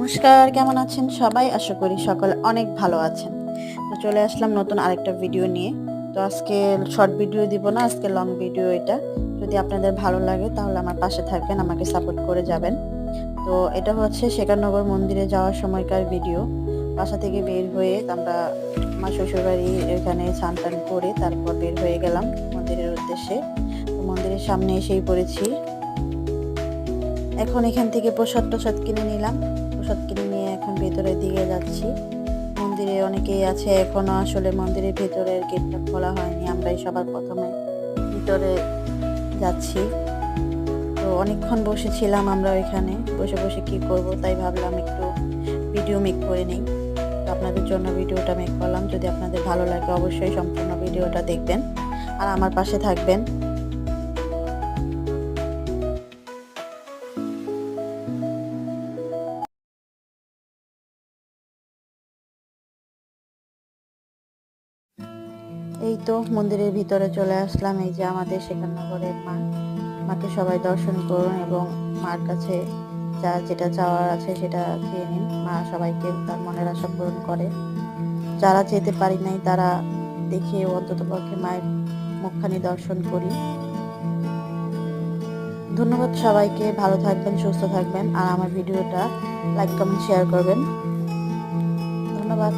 নমস্কার, কেমন আছেন সবাই? আশা করি সকলে অনেক ভালো আছেন। তো চলে আসলাম নতুন আরেকটা ভিডিও নিয়ে। তো আজকে শর্ট ভিডিও দিব না, আজকে লং ভিডিও এটা। যদি আপনাদের ভালো লাগে তাহলে আমার পাশে থাকবেন, আমাকে সাপোর্ট করে যাবেন। তো এটা হচ্ছে শেখারনগর মন্দিরে যাওয়ার সময়কার ভিডিও। বাসা থেকে বের হয়ে আমরা আমার শ্বশুরবাড়ি এখানে স্নান-টান করে তারপর বের হয়ে গেলাম মন্দিরের উদ্দেশ্যে। তো মন্দিরের সামনে এসেই পড়েছি। এখন এখান থেকে প্রসাদ কিনে নিলাম। প্রসাদ কিনে নিয়ে এখন ভেতরের দিকে যাচ্ছি। মন্দিরে অনেকেই আছে, এখনো আসলে মন্দিরের ভেতরের গেটটা খোলা হয়নি। আমরাই সবার প্রথমে ভিতরে যাচ্ছি। তো অনেকক্ষণ বসেছিলাম আমরা ওইখানে। বসে বসে কি করব, তাই ভাবলাম একটু ভিডিও মেক করে নেই। তো আপনাদের জন্য ভিডিওটা মেক করলাম। যদি আপনাদের ভালো লাগে অবশ্যই সম্পূর্ণ ভিডিওটা দেখবেন আর আমার পাশে থাকবেন। এই তো মন্দিরের ভিতরে চলে আসলাম। এই যে আমাদের শেখারনগরের মা। মাকে সবাই দর্শন করুন এবং মার কাছে যার যেটা চাওয়ার আছে সেটা চেয়ে নিন। মা সবাইকে তার মনের আশা পূরণ করে। যারা যেতে পারি নাই তারা দেখে অন্তত পক্ষে মায়ের মুখখানি দর্শন করি। ধন্যবাদ সবাইকে, ভালো থাকবেন, সুস্থ থাকবেন আর আমার ভিডিওটা লাইক কমেন্ট শেয়ার করবেন। ধন্যবাদ।